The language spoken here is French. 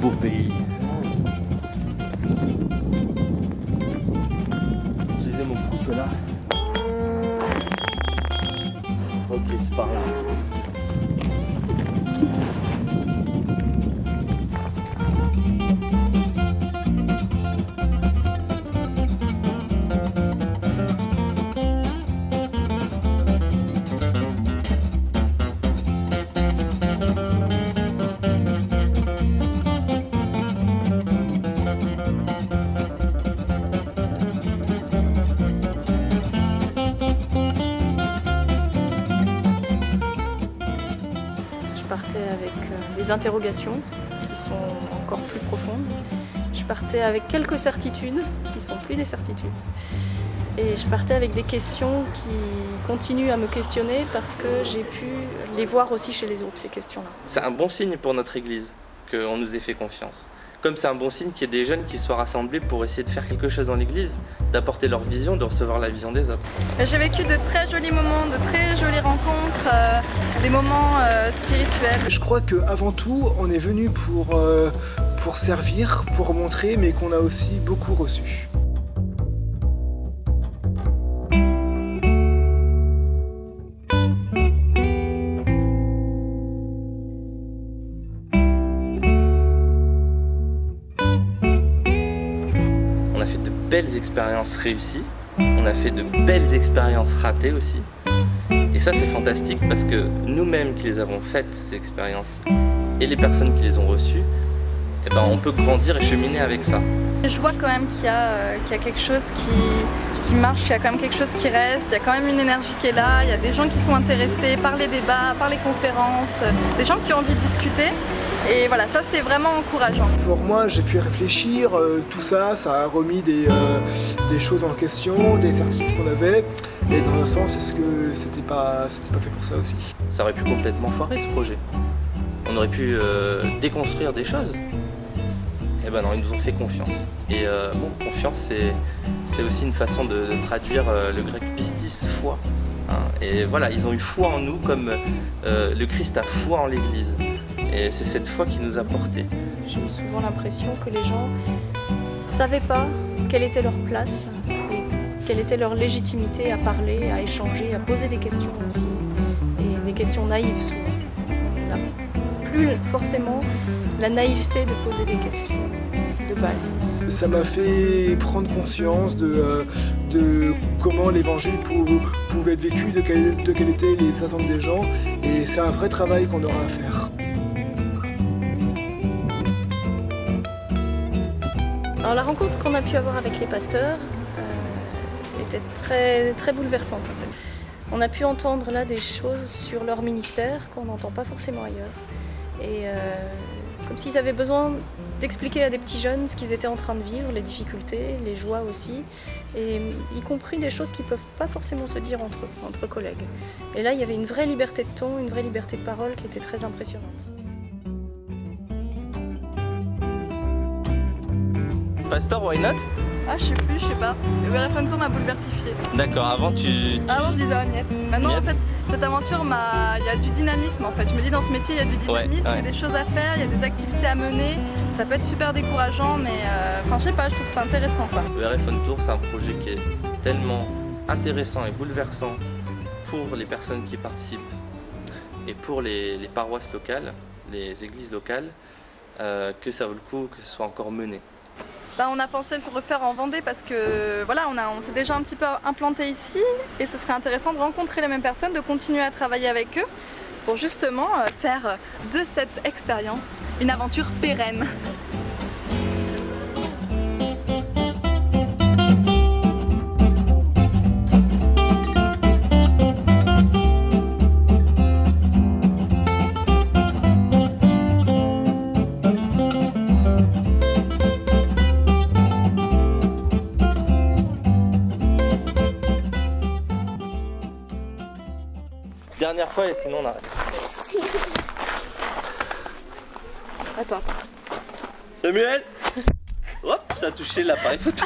beau pays. Utilisez mon couteau là. Ok, c'est par là. Je partais avec des interrogations qui sont encore plus profondes. Je partais avec quelques certitudes qui sont plus des certitudes. Et je partais avec des questions qui continuent à me questionner parce que j'ai pu les voir aussi chez les autres, ces questions-là. C'est un bon signe pour notre Église qu'on nous ait fait confiance. Comme c'est un bon signe qu'il y ait des jeunes qui soient rassemblés pour essayer de faire quelque chose dans l'Église, d'apporter leur vision, de recevoir la vision des autres. J'ai vécu de très jolis moments, de très jolies rencontres, des moments spirituels. Je crois qu'avant tout, on est venu pour servir, pour montrer, mais qu'on a aussi beaucoup reçu. On a fait de belles expériences réussies, on a fait de belles expériences ratées aussi. Et ça c'est fantastique parce que nous-mêmes qui les avons faites, ces expériences, et les personnes qui les ont reçues, eh ben, on peut grandir et cheminer avec ça. Je vois quand même qu'il y a quelque chose qui marche, qu'il y a quand même quelque chose qui reste, il y a quand même une énergie qui est là, il y a des gens qui sont intéressés par les débats, par les conférences, des gens qui ont envie de discuter. Et voilà, ça c'est vraiment encourageant. Pour moi, j'ai pu réfléchir, tout ça, ça a remis des choses en question, des certitudes qu'on avait. Et dans un sens, est-ce que c'était pas fait pour ça aussi? Ça aurait pu complètement foirer ce projet. On aurait pu déconstruire des choses. Eh ben non, ils nous ont fait confiance. Et bon, confiance, c'est aussi une façon de traduire le grec pistis, foi. Hein. Et voilà, ils ont eu foi en nous comme le Christ a foi en l'Église. Et c'est cette foi qui nous a portés. J'ai eu souvent l'impression que les gens ne savaient pas quelle était leur place et quelle était leur légitimité à parler, à échanger, à poser des questions aussi. Et des questions naïves souvent. On n'a plus forcément la naïveté de poser des questions de base. Ça m'a fait prendre conscience de comment l'évangile pouvait être vécu, de quelles étaient les attentes des gens. Et c'est un vrai travail qu'on aura à faire. Alors la rencontre qu'on a pu avoir avec les pasteurs était très, très bouleversante en fait. On a pu entendre là des choses sur leur ministère qu'on n'entend pas forcément ailleurs. Et comme s'ils avaient besoin d'expliquer à des petits jeunes ce qu'ils étaient en train de vivre, les difficultés, les joies aussi, et y compris des choses qu'ils ne peuvent pas forcément se dire entre collègues. Et là, il y avait une vraie liberté de ton, une vraie liberté de parole qui était très impressionnante. Pasteur, why not? Ah, je sais plus, je sais pas. Le Werefontour Tour m'a bouleversifié. D'accord, avant tu... Avant je disais Agnès. Maintenant Niet. en fait, cette aventure il y a du dynamisme en fait. Je me dis dans ce métier il y a du dynamisme, il y a des choses à faire, il y a des activités à mener. Ça peut être super décourageant mais enfin je sais pas, je trouve ça intéressant quoi. Le Werefontour, c'est un projet qui est tellement intéressant et bouleversant pour les personnes qui y participent et pour les paroisses locales, les églises locales, que ça vaut le coup que ce soit encore mené. Bah, on a pensé le refaire en Vendée parce que voilà, on s'est déjà un petit peu implanté ici et ce serait intéressant de rencontrer les mêmes personnes, de continuer à travailler avec eux pour justement faire de cette expérience une aventure pérenne. Dernière fois et sinon on arrête. Attends. Samuel. Hop, ça a touché l'appareil photo.